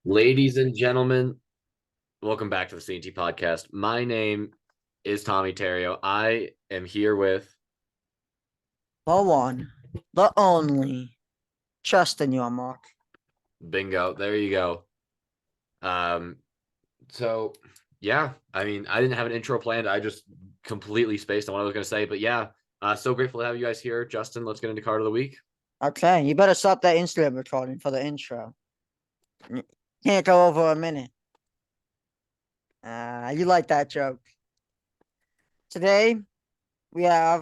Ladies and gentlemen, welcome back to the CNT podcast. My name is Tommy Terrio. I am here with The one, the only, trust in your mark. Bingo. There you go. Um, so yeah, I mean, I didn't have an intro planned. I just completely spaced on what I was going to say. But yeah, so grateful to have you guys here. Justin, let's get into card of the week. Okay, you better stop that Instagram recording for the intro. Can't go over a minute. You like that joke. Today, we have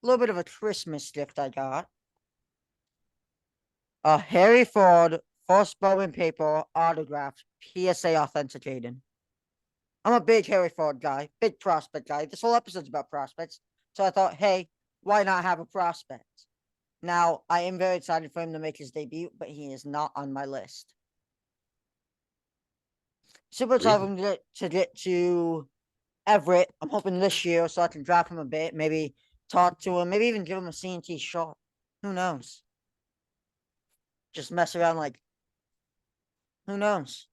a little bit of a Christmas gift I got. A Harry Ford first bowling paper autographed PSA authenticated. I'm a big Harry Ford guy, big prospect guy. This whole episode's about prospects. So I thought, hey, why not have a prospect? Now, I am very excited for him to make his debut, but he is not on my list. Super excited for him to get to Everett. I'm hoping this year so I can drop him a bit, maybe talk to him, maybe even give him a CNT shot. Who knows? Just mess around like, who knows?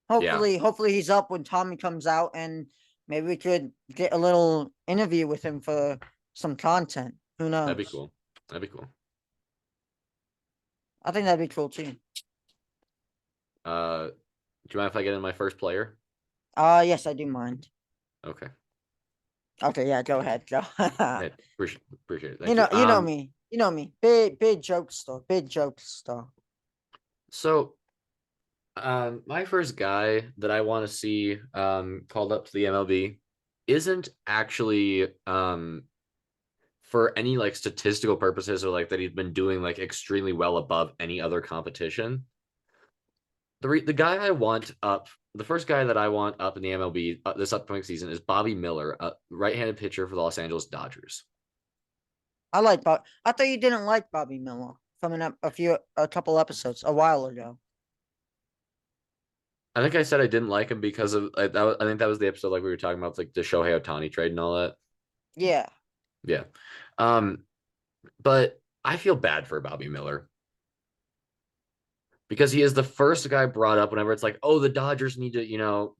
Yeah, Hopefully he's up when Tommy comes out and maybe we could get a little interview with him for some content. Who that'd be knows? cool. That'd be cool. I think that'd be cool too. Do you mind if I get in my first player? Yes, I do mind. Okay. Okay, yeah, go ahead. Go. Yeah, appreciate it. You Thank you. know, you know me. You know me. Big joke store. Big joke store. So my first guy that I want to see called up to the MLB isn't actually for any like statistical purposes or like that he's been doing like extremely well above any other competition. The guy I want up, the first guy that I want up in the MLB this upcoming season is Bobby Miller, a right-handed pitcher for the Los Angeles Dodgers. I like Bob. I thought you didn't like Bobby Miller from a couple episodes a while ago. I think I said I didn't like him because of I think that was the episode like we were talking about like the Shohei Ohtani trade and all that. Yeah. Yeah. Um, but I feel bad for Bobby Miller because he is the first guy brought up whenever it's like, oh, the Dodgers need to,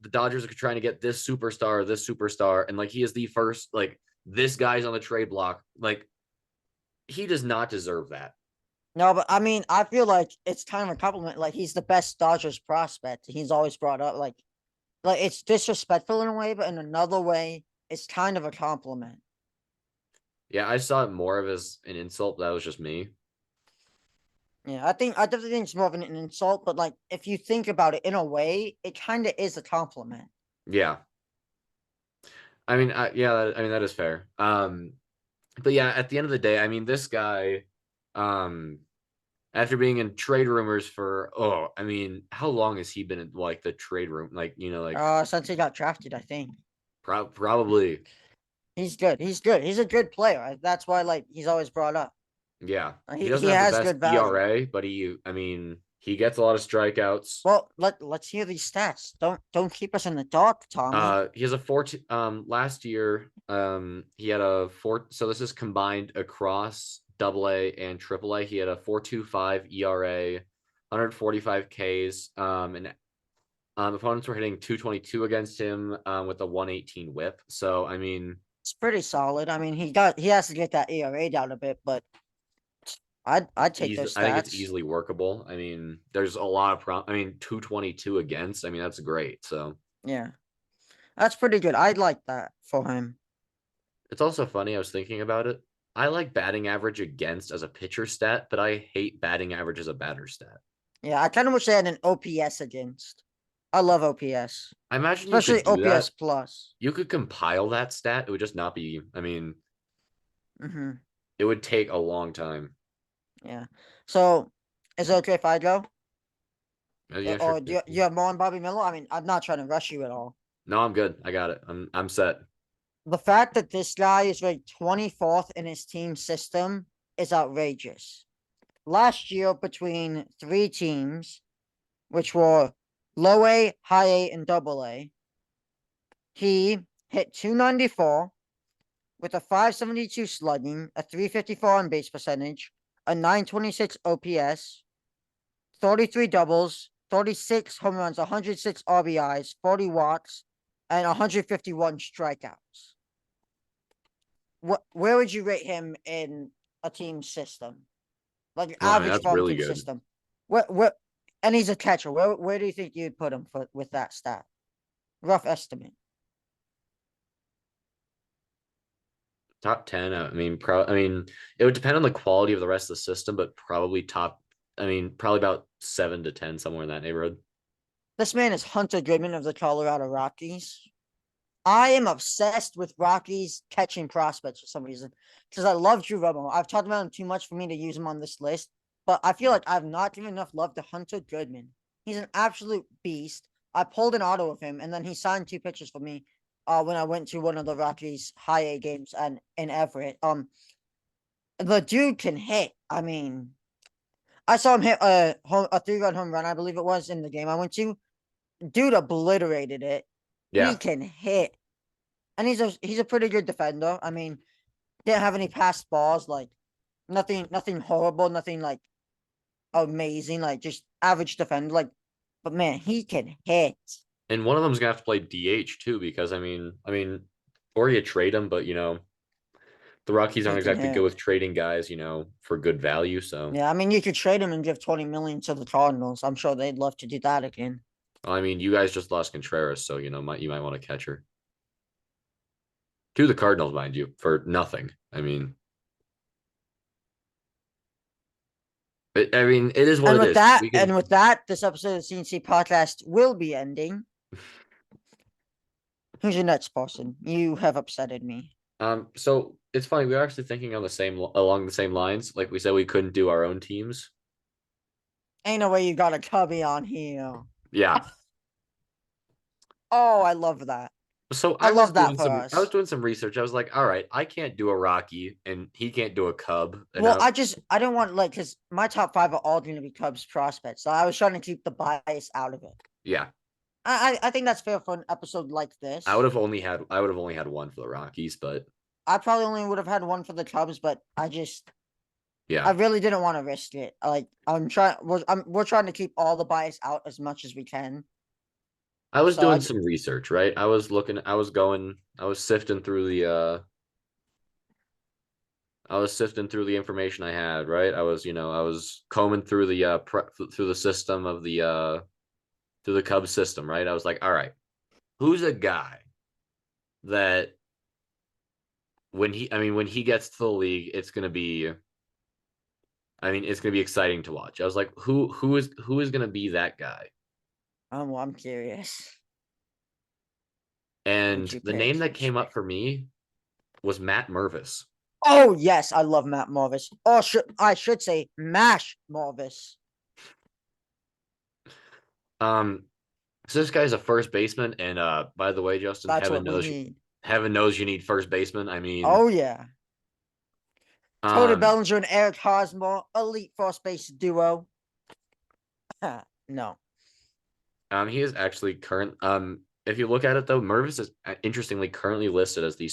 the Dodgers are trying to get this superstar, and like he is the first, like this guy's on the trade block. Like he does not deserve that. No, but I mean, I feel like it's kind of a compliment. Like he's the best Dodgers prospect. He's always brought up. Like it's disrespectful in a way, but in another way, it's kind of a compliment. Yeah, I saw it more of as an insult, but that was just me. Yeah, I definitely think it's more of an insult, but like if you think about it in a way, it kind of is a compliment. Yeah. I mean, I mean that is fair. But yeah, at the end of the day, I mean, this guy, um, after being in trade rumors for I mean, how long has he been in like the trade room? Like, Since he got drafted, I think probably, he's good. He's good. He's a good player. That's why like he's always brought up. yeah. He He doesn't have the has best good value. ERA, but I mean, he gets a lot of strikeouts. Well, let's hear these stats. Don't keep us in the dark, Tommy. He has a four. Last year, he had a four. So this is combined across Double A and Triple A. He had a 4.25 ERA, 145 Ks. And opponents were hitting 222 against him with a 118 WHIP. So I mean, It's pretty solid. I mean, he has to get that ERA down a bit, but I'd take those I think it's stats. easily workable. I mean, there's a lot of I mean, 222 against. I mean, that's great. So Yeah, that's pretty good. I'd like that for him. it's also funny. I was thinking about it. I like batting average against as a pitcher stat, but I hate batting average as a batter stat. Yeah, I kind of wish they had an OPS against. I love OPS, I imagine you could especially do OPS that. plus. You could compile that stat. It would just not be, I mean, Mm-hmm. it would take a long time. Yeah. So, is it okay if I go? Yeah, sure. Or do you have more on Bobby Miller? I mean, I'm not trying to rush you at all. No, I'm good. I got it. I'm set. The fact that this guy is ranked 24th in his team system is outrageous. Last year, between three teams, which were low A, high A, and double A, he hit 294 with a 572 slugging, a 354 on base percentage, a 926 OPS, 33 doubles, 36 home runs, 106 RBIs, 40 walks, and 151 strikeouts. Where would you rate him in a team system? Like an Oh, I mean, average that's farm really team good. system. What and he's a catcher. Where do you think you'd put him for with that stat? Rough estimate. Top 10. I mean, it would depend on the quality of the rest of the system, but probably top. I mean, probably about 7 to 10, somewhere in that neighborhood. This man is Hunter Goodman of the Colorado Rockies. I am obsessed with Rockies catching prospects for some reason because I love Drew Romo. I've talked about him too much for me to use him on this list, but I feel like I've not given enough love to Hunter Goodman. He's an absolute beast. I pulled an auto of him, and then he signed 2 pitches for me. When I went to one of the Rockies high A games and in Everett. The dude can hit. I mean, I saw him hit a 3-run home run, I believe it was in the game I went to. Dude obliterated it. He Yeah. can hit, and he's a pretty good defender. I mean, didn't have any passed balls, like nothing horrible, nothing like amazing, like just average defender. Like, but man, he can hit. And one of them's gonna have to play DH too, because or you trade him, but the Rockies He aren't can exactly good hit. with trading guys, for good value. So Yeah, I mean, you could trade him and give 20 million to the Cardinals. I'm sure they'd love to do that again. I mean, you guys just lost Contreras, so you might want to catch her to the Cardinals, mind you, for nothing. It is what And it with is. that, We can. this episode of the CNC podcast will be ending. Who's your next person? You have upsetted me. So it's funny. We were actually thinking on along the same lines. Like we said, we couldn't do our own teams. Ain't no way you got a cubby on here. Yeah. Oh, I love that. So I love that for I was us. doing some research. I was like, all right, I can't do a Rocky and he can't do a Cub. And Well, now, I didn't want like because my top five are all going to be Cubs prospects, so I was trying to keep the bias out of it. yeah, I think that's fair for an episode like this. I would have only had one for the Rockies, but I probably only would have had one for the Cubs, but I yeah, really didn't want to risk it. Like we're trying to keep all the bias out as much as we can. I was So doing some research, right? I was sifting through the information I had, right? I was combing through through the system of through the Cubs system, right? I was like, all right, who's a guy that when he gets to the league, it's gonna be exciting to watch. I was like, who is gonna be that guy? I'm curious. And Who'd you the pick? name that came up for me was Matt Mervis. Oh yes, I love Matt Morvis. Or I should say Mash Morvis. Um, so this guy's a first baseman, and by the way, Justin, That's what we need. heaven knows you need first baseman. Oh yeah. Tony Um, Bellinger and Eric Hosmer, elite first base duo. No. he is actually current. If you look at it though, Mervis is interestingly currently listed as the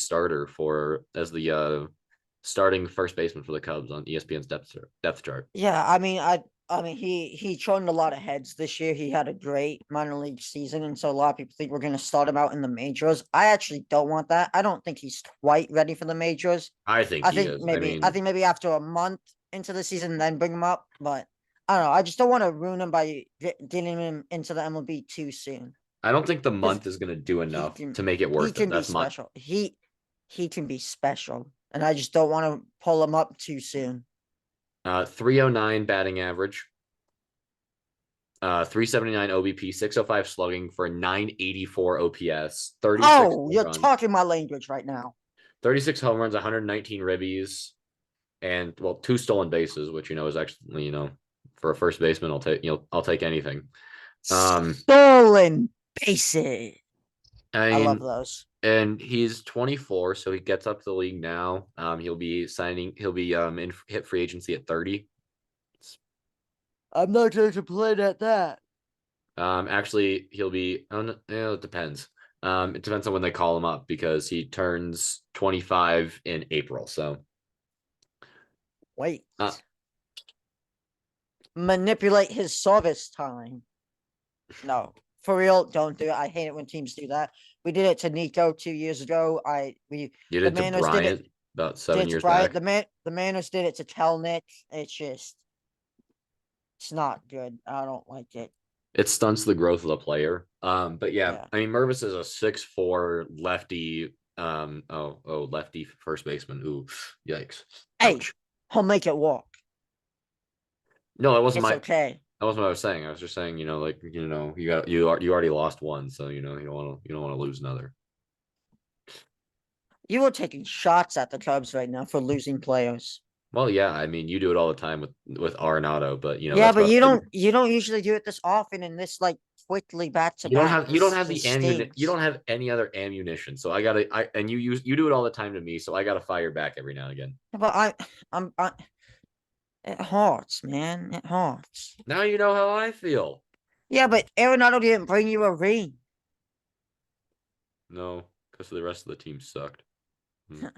starting first baseman for the Cubs on ESPN's depth chart. Yeah, I mean he churned a lot of heads this year. He had a great minor league season, and so a lot of people think we're gonna start him out in the majors. I actually don't want that. I don't think he's quite ready for the majors. I think he is. I think maybe after a month into the season, then bring him up. But I don't know. I just don't want to ruin him by getting him into the MLB too soon. I don't think the Because month is going to do he enough can to make it he worth it. can be That's my. special. He can be special, and I just don't want to pull him up too soon. 309 batting average, 379 OBP, 605 slugging for a 984 OPS, 36 Oh, home you're runs, talking my language right now. 36 home runs, 119 ribbies, and well, 2 stolen bases, which is actually for a first baseman, I'll take anything. Stolen bases. I I love mean, those. and he's 24, so he gets up to the league now. He'll be in hit free agency at 30. I'm not going to complain at that. Actually, he'll be. Oh, no, it depends. It depends on when they call him up because he turns 25 in April. So, Wait. uh, Manipulate his service time. No, for real, don't do it. I hate it when teams do that. We did it to Nico 2 years ago. You The did to Manos did it. Bryant about Did 7 it to years Bryant. back. The Manos did it to Kelnick. It's not good. I don't like it. It stunts the growth of the player. But yeah, Yeah. I mean Mervis is a 6'4" lefty. Lefty first baseman. Ooh, yikes! Hey, Ouch. he'll make it walk. No, that wasn't It's my. okay. That wasn't what I was saying. I was just saying, you already lost one, so you don't want to lose another. You are taking shots at the Cubs right now for losing players. Well, yeah, I mean, you do it all the time with Arenado, but Yeah, that's but why I figured you don't usually do it this often and this like quickly back to back. you don't have This the ammunition. You stinks. don't have any other ammunition. So you do it all the time to me. So I gotta fire back every now and again. But it hurts, man. It hurts. Now you know how I feel. Yeah, but Arenado didn't bring you a ring. No, because the rest of the team sucked. Hmm. And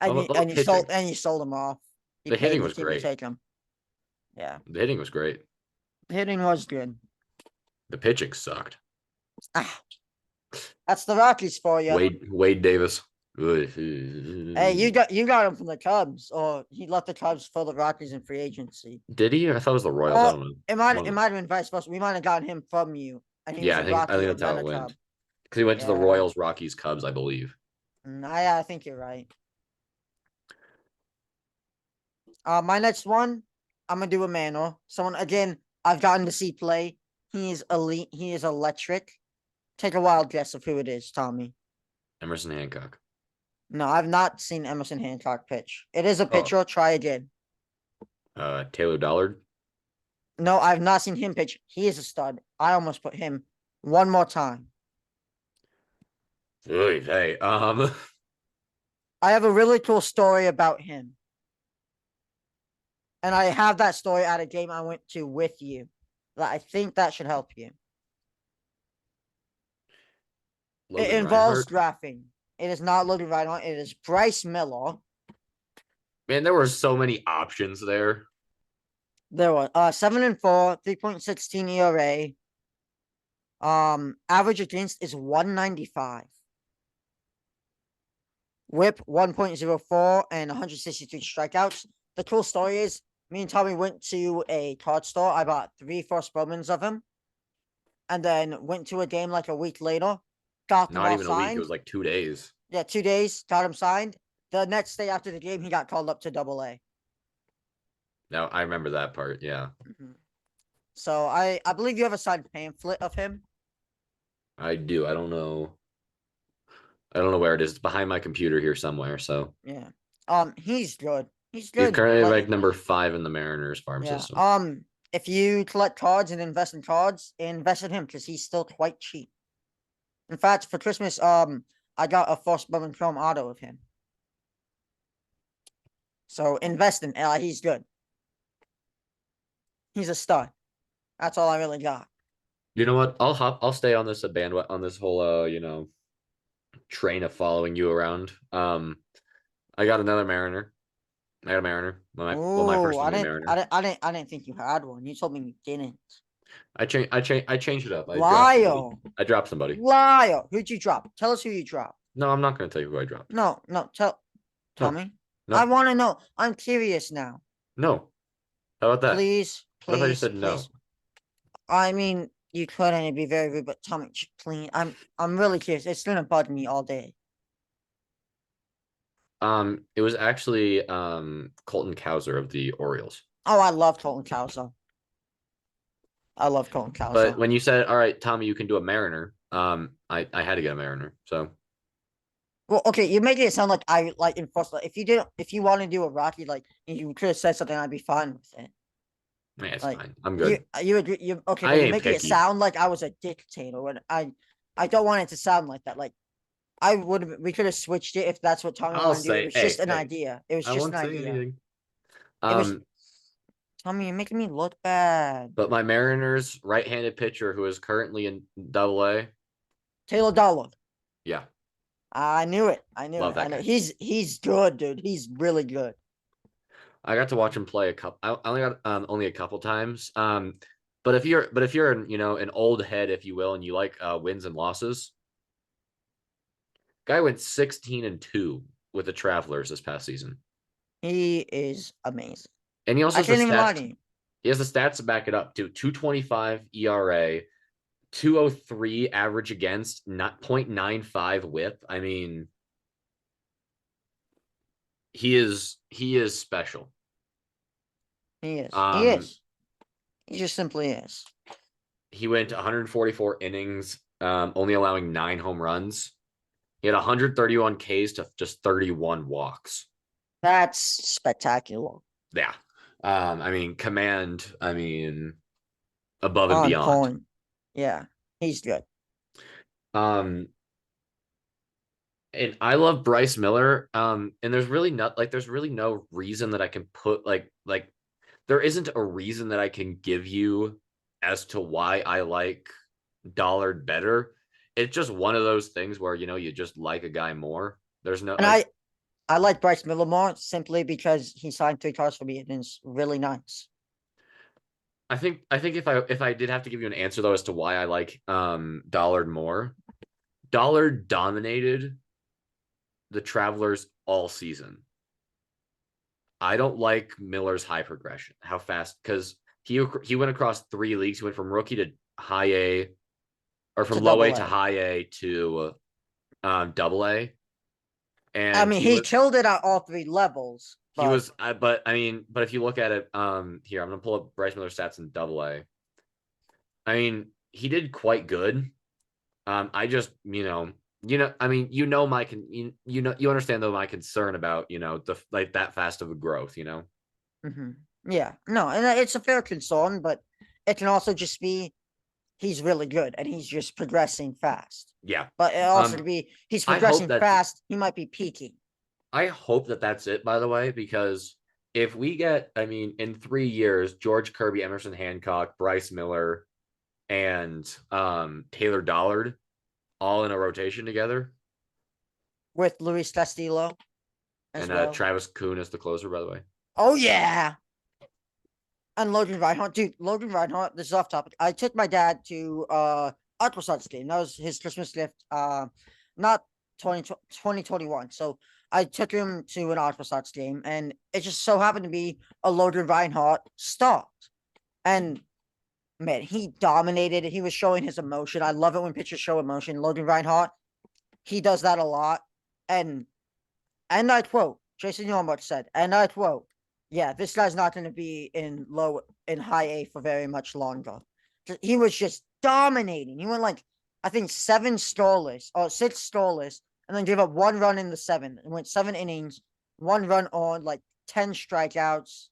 How about pitching? you sold him off. You The paid hitting the was team to great. take him. Yeah, The hitting was great. the hitting was good. The pitching sucked. Ah, that's the Rockies for you. Wade Davis. Hey, you got him from the Cubs, or he left the Cubs for the Rockies in free agency. Did he? I thought it was the Royals. I Oh, don't know. it might have been vice versa. We might have gotten him from you, and he was Yeah, a I Rocky think that's and how then it a went. Cub. Because he went to the Yeah, Royals, Rockies, Cubs, I believe. I think you're right. My next one, I'm gonna do a manual. Someone again, I've gotten to see play. He is elite. He is electric. Take a wild guess of who it is, Tommy. Emerson Hancock. No, I've not seen Emerson Hancock pitch. It is a Oh, pitcher. Try again. Taylor Dollard. No, I've not seen him pitch. He is a stud. I almost put him one more time. Oy vey. I have a really cool story about him. And I have that story at a game I went to with you. That I think that should help you. It Logan involves Reinhardt. drafting. It is not Logan Reinhardt. It is Bryce Miller. Man, there were so many options there. There was 7-4, 3.16 ERA. Average against is 195. Whip 1.04 and 163 strikeouts. The cool story is me and Tommy went to a card store. I bought 3 first Bowmans of him. And then went to a game like a week later. Got them Not all even a week. It signed. was like 2 days. Yeah, 2 days, got him signed. The next day after the game, he got called up to Double A. Now I remember that part. Yeah, So I believe you have a signed pamphlet of him. I do. I don't know. I don't know where it is. It's behind my computer here somewhere. So Yeah. He's good. He's he's good. currently Like ranked number 5 in the Mariners farm yeah. system. If you collect cards and invest in cards, invest in him because he's still quite cheap. In fact, for Christmas, I got a first Bowman Chrome auto of him. So invest in. He's good. He's a stud. That's all I really got. You know what? I'll stay on this bandwagon on this whole train of following you around. I got another Mariner. I got a Mariner. My Oh, first one will be Mariner. I didn't think you had one. You told me you didn't. I changed it up. I dropped somebody. Liar. I dropped somebody. Liar. Who'd you drop? Tell us who you dropped. No, I'm not gonna tell you who I dropped. No, tell No, me. I no, want to know. I'm curious now. no. How about that? Please, What if I just please, said no? please. I mean, you could and it'd be very rude, but tell me, please. I'm really curious. It's gonna bug me all day. It was actually Colton Cowser of the Orioles. Oh, I love Colton Cowser. I love Colton But Cowser. when you said, "All right, Tommy, you can do a Mariner," I had to get a Mariner. So Well, okay, you're making it sound like I like enforce. Like, if you want to do a Rocky, like you could have said something, I'd be fine with it. yeah, it's Like fine. I'm you, good. you agree? You okay? I But you're ain't making it picky. sound like I was a dictator, and I don't want it to sound like that. Like I would have, we could have switched it if that's what Tommy I'll wanted to do. It say, was just hey, an hey, idea. It was I just an won't say idea. anything. It was Um, Tommy, you're making me look bad. but my Mariners right-handed pitcher who is currently in Double A, Taylor Dollard. yeah, I knew it. I knew love it. I that know guy. he's good, dude. He's really good. I got to watch him play a couple. I only got only a couple times. but if you're an old head, if you will, and you like wins and losses, guy went 16-2 with the Travelers this past season, He is amazing. and he also I has the can't even lie stats. to you. He has the stats to back it up too. 2.25 ERA, 203 average against, not 0.95 whip. I mean, he is special. He is. He Um, is. He just simply is. he went 144 innings, only allowing 9 home runs. He had 131 Ks to just 31 walks. That's spectacular. Yeah. I mean, command, I mean, above and On beyond. point. Yeah, he's good. Um, and I love Bryce Miller. And there's really no reason that I can put there isn't a reason that I can give you as to why I like Dollard better. It's just one of those things where you just like a guy more. There's no And I like Bryce Miller more simply because he signed 3 cars for me and it's really nice. I think if I did have to give you an answer though as to why I like Dollard more, Dollard dominated the Travelers all season. I don't like Miller's high progression. How fast? Because he went across 3 leagues. He went from rookie to high A, or To from low A double to A. high A to double A, I and mean, he he was killed it at all 3 levels, he but was. But I mean, but if you look at it, here I'm gonna pull up Bryce Miller's stats in double A. I mean, he did quite good. I just I mean, my you understand though my concern about the like that fast of a growth. yeah, no, and it's a fair concern, but it can also just be he's really good and he's just progressing fast. Yeah. But it also Um, could be he's I hope progressing that's fast, he might be peaking. I hope that that's it, by the way, because if we get, I mean, in 3 years, George Kirby, Emerson Hancock, Bryce Miller, and Taylor Dollard all in a rotation together, With Luis Castillo as and well. Travis Kuhn is the closer, by the way. Oh yeah. And Logan Reinhardt, dude, Logan Reinhardt, this is off topic. I took my dad to Aquasats game. That was his Christmas gift. Not 2021. So I took him to an Aquasats game, and it just so happened to be a Logan Reinhardt start. And man, he dominated. He was showing his emotion. I love it when pitchers show emotion. Logan Reinhardt, he does that a lot. And I quote, Jason Yormark said, and I quote, yeah, this guy's not going to be in high A for very much longer. He was just dominating. He went like, I think 7 scoreless or 6 scoreless, and then gave up 1 run in the 7th. And went 7 innings, 1 run on, like 10 strikeouts,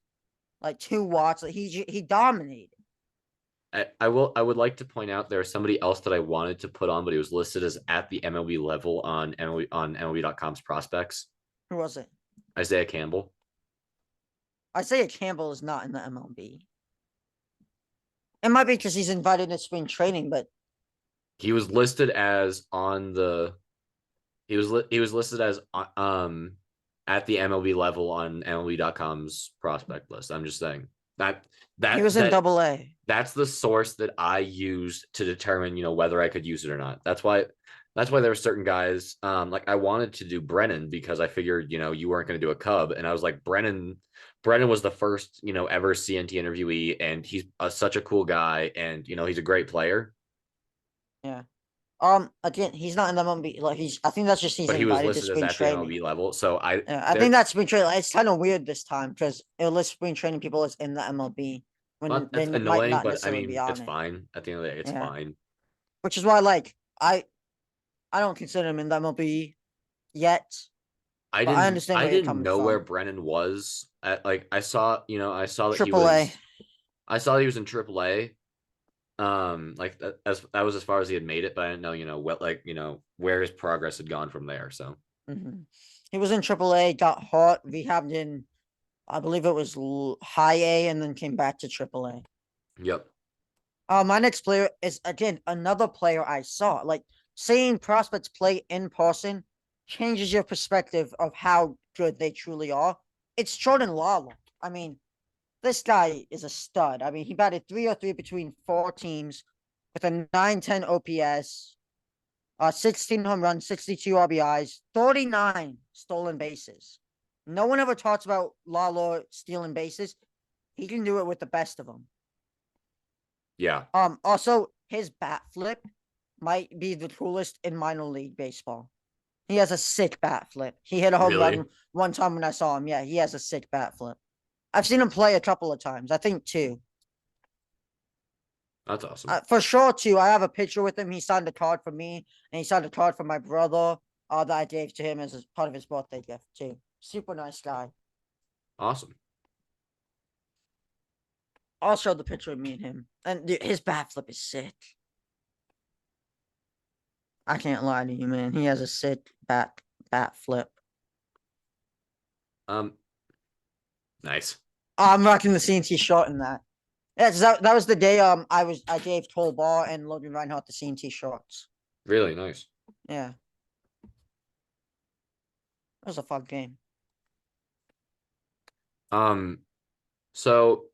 like 2 walks. Like he dominated. I would like to point out there's somebody else that I wanted to put on, but he was listed as at the MLB level on MLB.com's prospects. Who was it? Isaiah Campbell. Isaiah Campbell is not in the MLB. It might be because he's invited to spring training, but He was listed as on the he was listed as at the MLB level on MLB.com's prospect list. I'm just saying that he that was in that double A. that's the source that I used to determine whether I could use it or not. That's why there were certain guys like I wanted to do Brennan because I figured you weren't going to do a Cub, and I was like Brennan was the first ever CNT interviewee, and he's such a cool guy, and he's a great player. Yeah. Again, he's not in the MLB. Like I think that's just he's But he was invited to listed as spring at the training. MLB level. So Yeah, I think there that's spring training. It's kind of weird this time because it'll list spring training people as in the MLB when but they that's might annoying, not but I necessarily be mean it's on it. fine. At the end of the day, it's Yeah, fine. which is why like I don't consider him in the MLB yet, I but I didn't understand I where you're didn't coming know where from. Brennan was at like I saw that he Triple A. was I saw he was in AAA. Like that was as far as he had made it, but I didn't know, what like, where his progress had gone from there. So He was in Triple A, got hot, rehabbed in, I believe it was High A, and then came back to Triple A. yep. My next player is again another player I saw. Like seeing prospects play in person changes your perspective of how good they truly are. It's Jordan Lawler. I mean, This guy is a stud. I mean, he batted 303 between 4 teams with a 910 OPS, 16 home runs, 62 RBIs, 39 stolen bases. No one ever talks about Lalo stealing bases. He can do it with the best of them. Yeah, Also, his bat flip might be the coolest in minor league baseball. He has a sick bat flip. He hit a home really. run one time when I saw him. Yeah, he has a sick bat flip. I've seen him play a couple of times. I think two. That's awesome. For sure, too. I have a picture with him. He signed a card for me, and he signed a card for my brother. That I gave to him as a part of his birthday gift too. Super nice guy. Awesome. I'll show the picture of me and him. And dude, his bat flip is sick. I can't lie to you, man. He has a sick bat flip. Um, nice. I'm rocking the CNT short in that. Yeah, that was the day I gave Cole Ball and Logan Reinhardt the CNT shorts. Really nice. Yeah. It was a fun game. So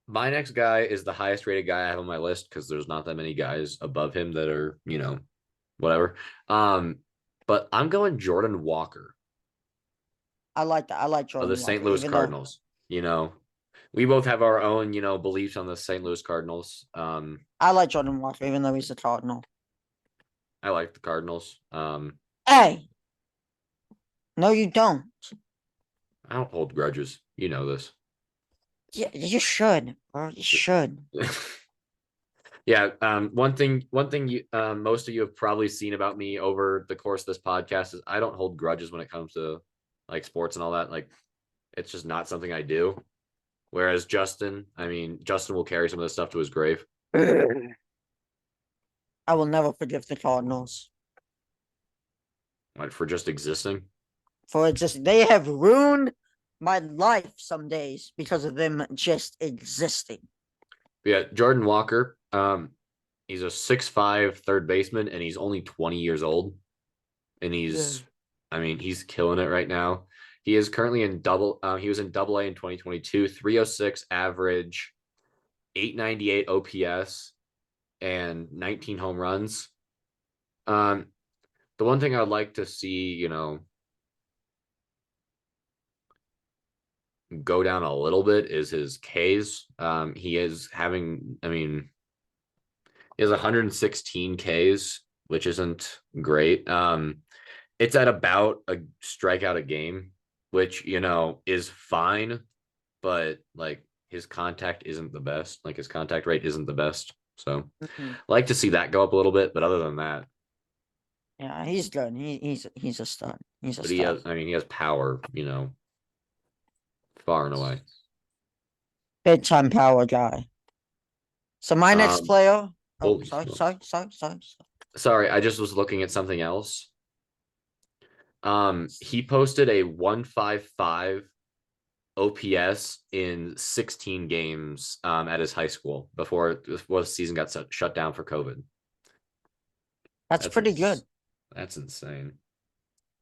my next guy is the highest rated guy I have on my list because there's not that many guys above him that are, whatever. But I'm going Jordan Walker I like that. I like of the Jordan St. Walker, Louis even though Cardinals. We both have our own, beliefs on the St. Louis Cardinals. I like Jordan Walker, even though he's a Cardinal. I like the Cardinals. Hey, no, you don't. I don't hold grudges. You know this. Yeah, you should, bro. You should. Yeah. One thing you most of you have probably seen about me over the course of this podcast is I don't hold grudges when it comes to like sports and all that. Like it's just not something I do. Whereas Justin, Justin will carry some of this stuff to his grave. I will never forgive the Cardinals Like, for just existing. for existing. They have ruined my life some days because of them just existing. But yeah, Jordan Walker. He's a 6'5" third baseman, and he's only 20 years old. And he's killing it right now. He is currently in he was in double A in 2022, 306 average, 898 OPS, and 19 home runs. The one thing I'd like to see, go down a little bit is his Ks. He is having, he has 116 Ks, which isn't great. It's at about a strikeout a game, which, is fine, but like his contact isn't the best. Like his contact rate isn't the best. So Mm-hmm. I like to see that go up a little bit, but other than that, Yeah, he's good. He's a stud. He's a but he stud. has, he has power, far and away. Big time power guy. So my next Um, player. Oh, holy sorry, smokes. sorry, sorry, sorry. Sorry, I just was looking at something else. He posted a 155 OPS in 16 games at his high school before the season got shut down for COVID. That's That's pretty good. that's insane.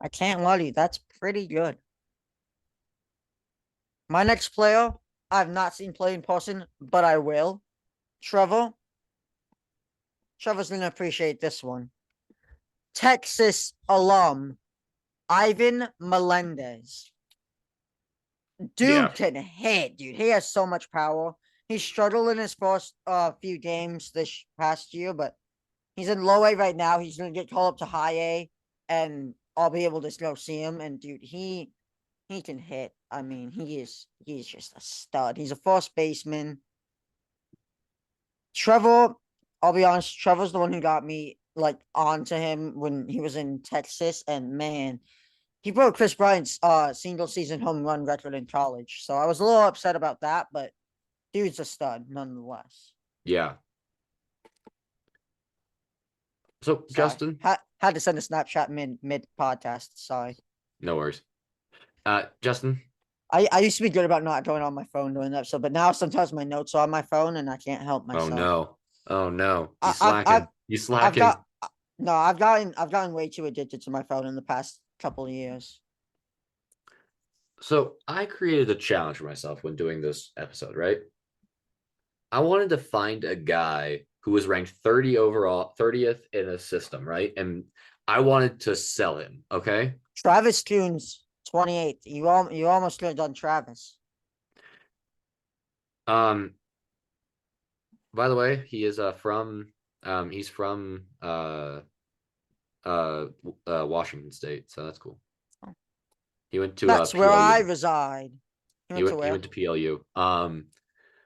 I can't lie to you. That's pretty good. My next player, I've not seen play in person, but I will. Trevor. Trevor's gonna appreciate this one. Texas alum, Ivan Melendez. Yeah, Dude can hit, dude. He has so much power. He struggled in his first few games this past year, but he's in low A right now. He's gonna get called up to high A, and I'll be able to go see him. And dude, he can hit. I mean, he's just a stud. He's a first baseman. Trevor, I'll be honest, Trevor's the one who got me like onto him when he was in Texas, and man, he broke Chris Bryant's single season home run record in college. So I was a little upset about that, but dude's a stud nonetheless. yeah. So Sorry. Justin, Had to send a Snapchat mid podcast. Sorry. no worries. Justin. I used to be good about not going on my phone during the episode, but now sometimes my notes are on my phone and I can't help Oh myself. no. Oh no. You I, I've slacking. I've You I've slacking. got no, I've gotten way too addicted to my phone in the past couple of years. So I created a challenge for myself when doing this episode, right? I wanted to find a guy who was ranked 30 overall, 30th in a system, right? And I wanted to sell him. Okay. Travis Coons, 28th. You almost could have done Travis. Um, by the way, he is from he's from uh Washington State, so that's cool. He went to That's where I PLU. reside. You went to He where? went to PLU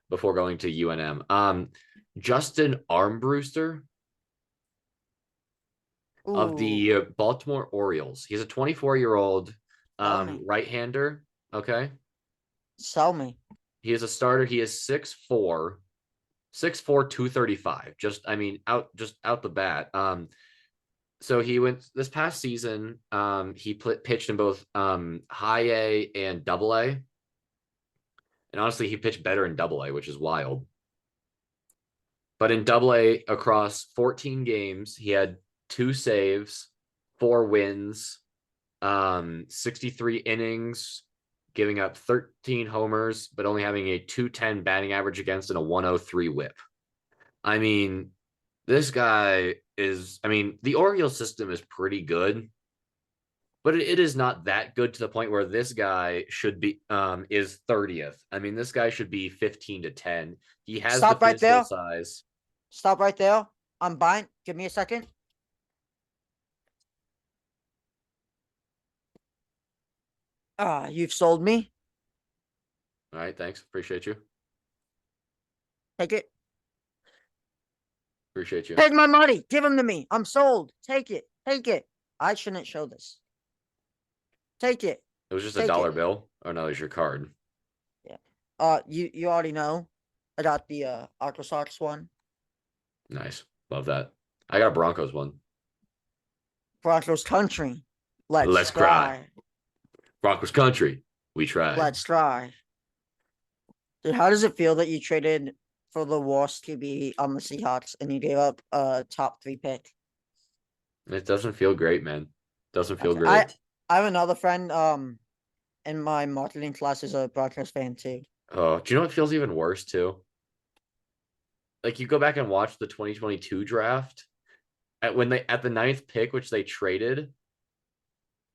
before going to UNM. Justin Armbruster of Ooh, the Baltimore Orioles. He's a 24-year-old tell me. right-hander. Okay. Sell me. He is a starter. He is 6'4", 6'4", 235. Just out the bat. So he went this past season. He pitched in both high A and double A. And honestly, he pitched better in double A, which is wild. But in double A, across 14 games, he had 2 saves, 4 wins, 63 innings, giving up 13 homers, but only having a 210 batting average against and a 103 whip. I mean, this guy is, the Orioles system is pretty good, but it is not that good to the point where this guy should be is 30th. This guy should be 15 to 10. He has the Stop right physical there. size. Stop right there. I'm buying. Give me a second. You've sold me. All right, thanks. Appreciate you. Take it. Appreciate you. Take my money. Give them to me. I'm sold. Take it. Take it. I shouldn't show this. Take it. It was just a Take dollar it. bill. Oh no, it's your card. Yeah. You already know. I got the Aqua Sox one. Nice. Love that. I got a Broncos one. Broncos country. Let's Let's cry. try. Broncos country. We tried. Let's try. Dude, how does it feel that you traded for the worst QB on the Seahawks and you gave up a top 3 pick? It doesn't feel great, man. Doesn't feel Okay. great. I have another friend in my marketing class is a Broncos fan too. Oh, do you know what feels even worse too? Like you go back and watch the 2022 draft at the ninth pick, which they traded,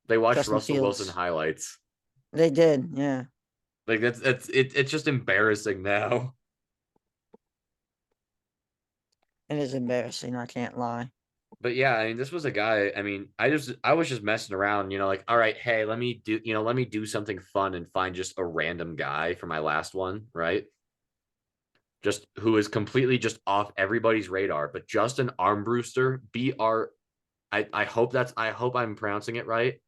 they watched Justin Russell Wilson Fields. highlights. They did, yeah. Like it's just embarrassing now. It is embarrassing, I can't lie. But yeah, this was a guy. I was just messing around, like, all right, hey, let me do something fun and find just a random guy for my last one, right? Just who is completely just off everybody's radar. But Justin Armbruster, I hope I'm pronouncing it right.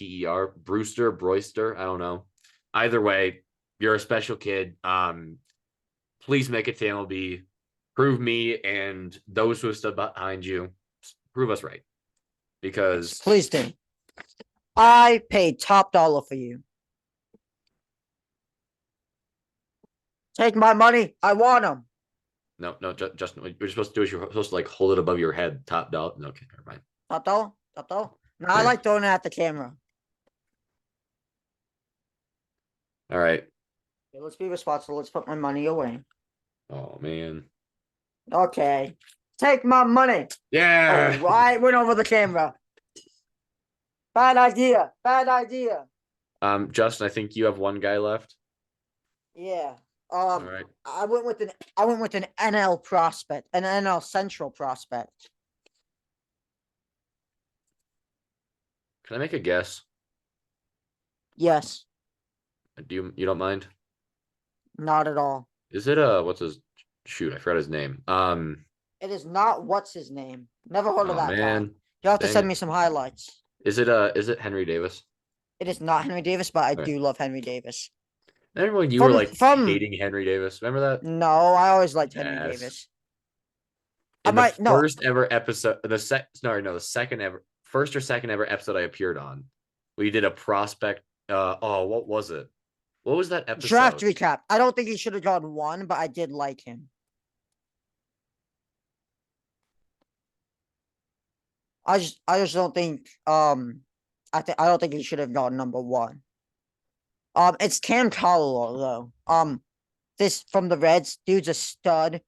Armbruester, Brewster. I don't know. Either way, you're a special kid. Please make it to MLB. Prove me and those who have stood behind you, prove us right. Because please do. I paid top dollar for you. Take my money. I want them. no, Justin, what you're supposed to do is you're supposed to like hold it above your head, top dollar. No, okay, never mind. Top dollar? Top dollar? No, I like throwing it at the camera. All right. Okay, let's be responsible. Let's put my money away. Oh man. Okay. Take my money. Yeah. Oh, I went over the camera. Bad idea. Bad idea. Justin, I think you have one guy left. Yeah. All right. I went with an NL prospect, an NL Central prospect. Can I make a guess? Yes. You don't mind? Not at all. Is it what's his shoot? I forgot his name. It is not what's his name. Never heard of that guy. Man. You'll have to Dang send it. me some highlights. Is it Henry Davis? It is not Henry Davis, but I Okay. do love Henry Davis. Remember when you were like hating Henry Davis? Remember that? No, I always liked Henry Yes. Davis. In the first ever episode, the second ever, first or second ever episode I appeared on, we did a prospect. What was it? What was that episode? Draft recap. I don't think he should have gone 1, but I did like him. I just don't think I don't think he should have gone number one. It's Cam Calloway though. This from the Reds, dude's a stud.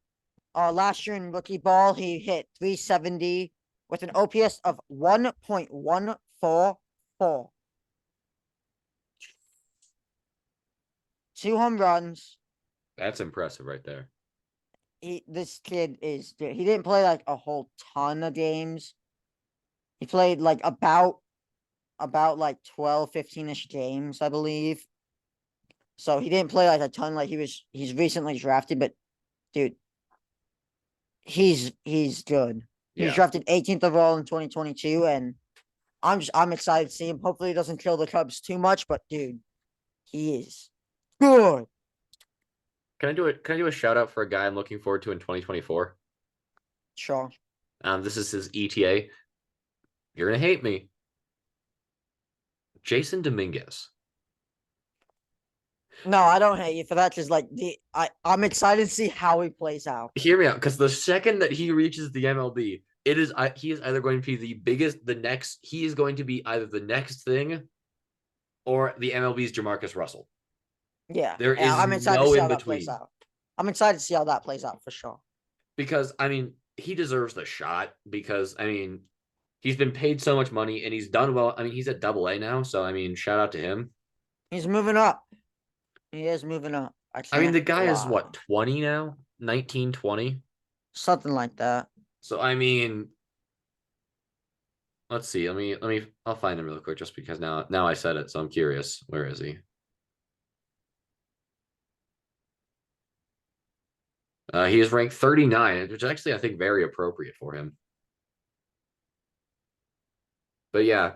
Last year in rookie ball, he hit 370 with an OPS of 1.144. 2 home runs. That's impressive right there. This kid is he didn't play like a whole ton of games. He played like about like 12, 15-ish games, I believe. So he didn't play like a ton. Like he's recently drafted, but dude, he's good. He was Yeah. drafted 18th overall in 2022, and I'm excited to see him. Hopefully, he doesn't kill the Cubs too much, but dude, he is good. Can I do a shout out for a guy I'm looking forward to in 2024? Sure. This is his ETA. You're gonna hate me. Jason Dominguez. No, I don't hate you for that. Just like I'm excited to see how he plays out. Hear me out, because the second that he reaches the MLB, he is either going to be the biggest, the next. He is going to be either the next thing, or the MLB's Jamarcus Russell. Yeah, There and is I'm excited to no see in how that plays between. out. I'm excited to see how that plays out for sure. Because I mean, he deserves the shot. Because I mean, he's been paid so much money and he's done well. I mean, he's at Double A now, so I mean, shout out to him. He's moving up. He is moving up. I I mean, can't the guy is lie. what, 20 now, 19, 20. Something like that. So I mean, let's see. I'll find him real quick just because now I said it, so I'm curious. Where is he? He is ranked 39, which actually I think very appropriate for him. But yeah,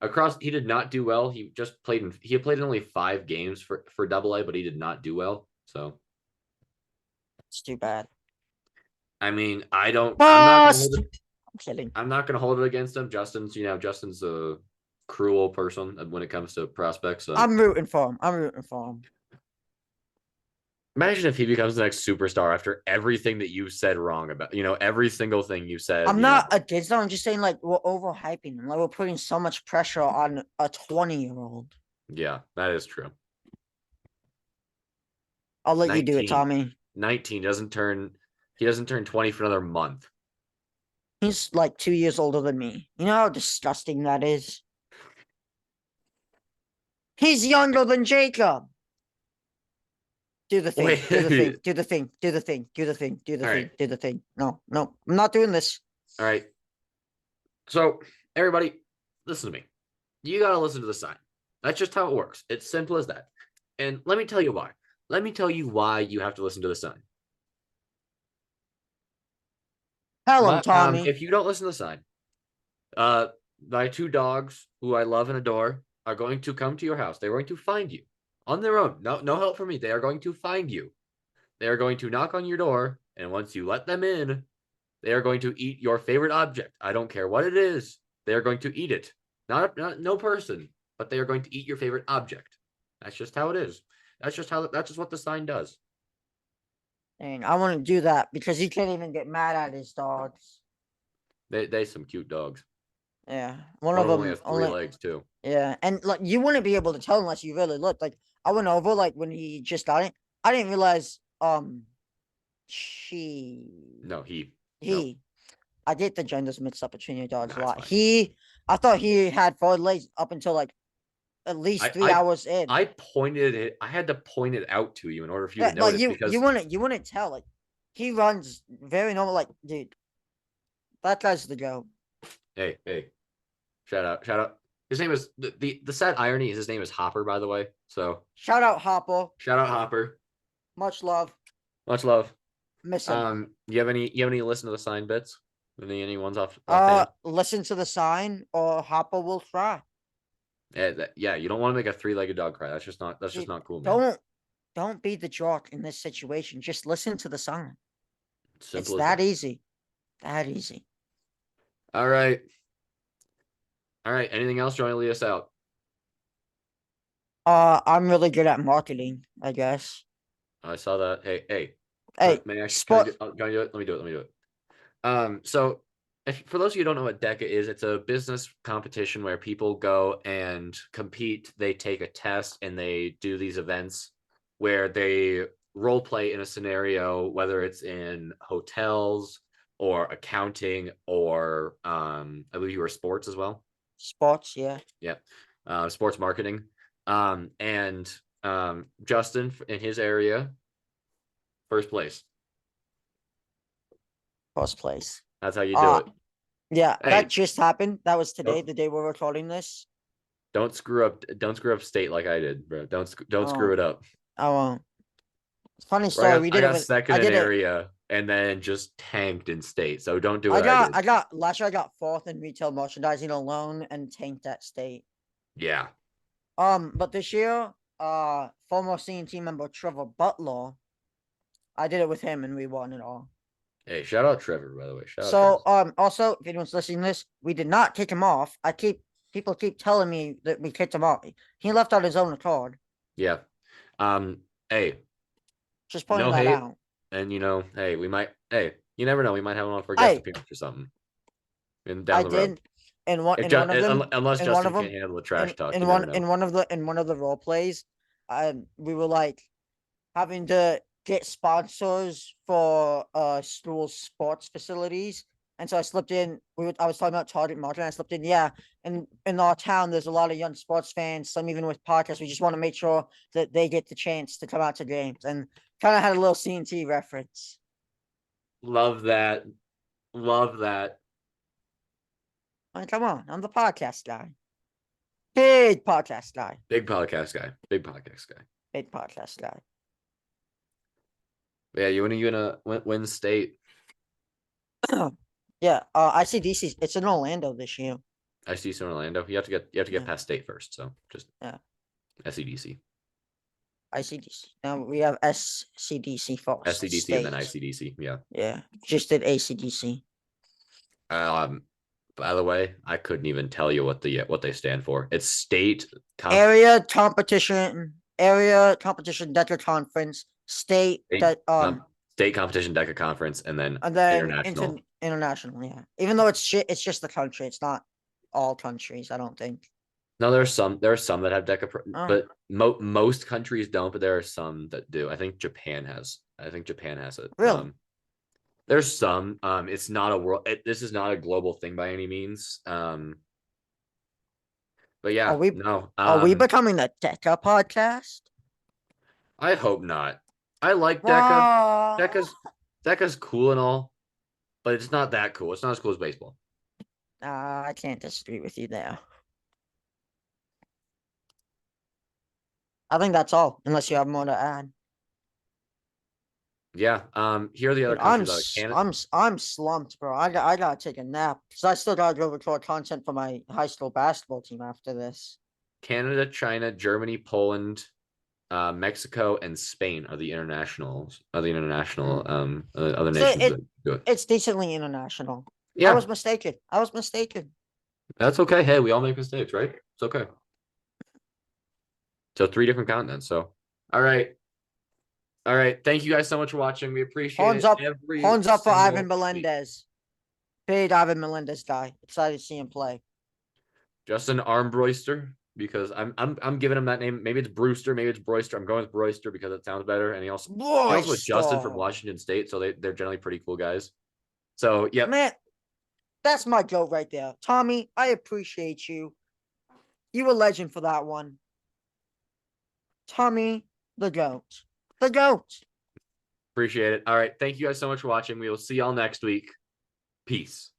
across he did not do well. He had played in only 5 games for Double A, but he did not do well. So It's too bad. I mean, I'm not gonna hold Bust. it. I'm kidding. I'm not gonna hold it against him. Justin's a cruel person when it comes to prospects. So I'm rooting for him. I'm rooting for him. imagine if he becomes the next superstar after everything that you said wrong about, every single thing you said, I'm not against them. I'm just saying, like, we're overhyping him. Like, we're putting so much pressure on a 20-year-old. Yeah, that is true. I'll let you do it, 19, Tommy. 19 he doesn't turn 20 for another month. He's like 2 years older than me. You know how disgusting that is? He's younger than Jacob. Do the thing. Wait. Do the thing. Do the thing. Do the thing. Do the thing. Do the All thing. right. Do the thing. No, no. I'm not doing this. All right. So, everybody, listen to me. You got to listen to the sign. That's just how it works. It's simple as that. And let me tell you why. Let me tell you why you have to listen to the sign. Tell him, Tommy. If you don't listen to the sign, my 2 dogs, who I love and adore, are going to come to your house. They're going to find you on their own. No help from me. They are going to find you. They are going to knock on your door, and once you let them in, they are going to eat your favorite object. I don't care what it is. They are going to eat it. Not no person, but they are going to eat your favorite object. That's just how it is. That's just what the sign does. And I want to do that because he can't even get mad at his dogs. They some cute dogs. Yeah, One of them only has 3 legs too. Yeah, and like you wouldn't be able to tell unless you really looked. Like I went over like when he just got it. I didn't realize she No, he. he I get the genders mixed up between your dogs a That's lot. fine. I thought he had 4 legs up until like at least 3 hours in. I pointed it. I had to point it out to you in order for you to Like notice because you wouldn't tell. Like he runs very normal. Like dude, that guy's the goat. hey, shout out. His name is the sad irony is his name is Hopper, by the way. So Shout out Hopper. shout out Hopper. Much love. Much love. Miss him. You have any listen to the sign bits? Any ones off hand? Listen to the sign or Hopper will try. Yeah, you don't want to make a 3-legged dog cry. That's just Dude, not cool, man. don't be the jock in this situation. Just listen to the sign. It's Simple as that that. easy. That easy. All right. All right. Anything else? You want to lead us out? I'm really good at marketing, I guess. I saw that. Hey. Hey, May I? Can I spot. do, can I do it? Let me do it. So For those of you who don't know what DECA is, it's a business competition where people go and compete. They take a test and they do these events where they role play in a scenario, whether it's in hotels or accounting or I believe you were sports as well. Sports, yeah. Yep. Sports marketing. And Justin in his area, first place. First place. That's how you do Uh it. yeah, that Hey, just happened. That was today, don't the day we're recording this. don't screw up state like I did, bro. Don't screw Oh, it up. I won't. Funny Bro, story, we I did it got with second I in did it. area and then just tanked in state. So don't do what I did. I got last year I got fourth in retail merchandising alone and tanked that state. Yeah. But this year, former CNT member Trevor Butler, I did it with him and we won it all. Hey, shout out Trevor, by the way. Shout out Trevor. So, also, if anyone's listening to this, we did not kick him off. People keep telling me that we kicked him off. He left on his own accord. Yeah. Hey, Just pointing no that hate. out. And hey, you never know. We might have him on for a guest I appearance or something in I down the road. did in one of them Unless in one Justin of can't them handle the trash talk, you never know. in one of the role plays, we were like having to get sponsors for school sports facilities. And so I slipped in. I was talking about target market. And I slipped in. Yeah, in our town, there's a lot of young sports fans. Some even with podcasts. We just want to make sure that they get the chance to come out to games. And kind of had a little CNT reference. Love that. Love that. Like, come on, I'm the podcast guy. Big podcast guy. Big podcast guy. Big podcast guy. Big podcast guy. Yeah, you gonna win state. Yeah, ICDC. It's in Orlando this year. I see some Orlando. You have to get Yeah. past state first. So just Yeah. SCDC. ICDC. Now we have SCDC first. SCDC and then ICDC. Yeah. Yeah, just did ACDC. Um, by the way, I couldn't even tell you what they stand for. It's Area competition DECA conference, state that state competition DECA conference, and then international. International, yeah. Even though it's just the country. It's not all countries, I don't think. No, there are some that have DECA, but most countries don't. But there are some that do. I think Japan has it. Really? There's some. It's not a world. This is not a global thing by any means. But yeah, no. Are we becoming a DECA podcast? I hope not. I like DECA. DECA's cool and all, but it's not that cool. It's not as cool as baseball. I can't disagree with you there. I think that's all, unless you have more to add. Yeah. Here are the other countries out of Canada. I'm slumped, bro. I gotta take a nap because I still gotta go record content for my high school basketball team after this. Canada, China, Germany, Poland, Mexico, and Spain are the internationals. Other nations that do it. It's decently international. Yeah. I was mistaken. That's okay. Hey, we all make mistakes, right? It's okay. So 3 different continents. So all right. Thank you guys so much for watching. We appreciate horns it. Up, horns up for Ivan Melendez. Big Ivan Melendez guy. Excited to see him play. Justin Armbroister, because I'm giving him that name. Maybe it's Brewster, maybe it's Broister. I'm going with Broister because it sounds better. And he also was Justin from Washington State, so they're generally pretty cool guys. So yeah, man, that's my goat right there. Tommy, I appreciate you. You a legend for that one. Tommy, the goat. The goat. Appreciate it. All right. Thank you guys so much for watching. We will see y'all next week. Peace.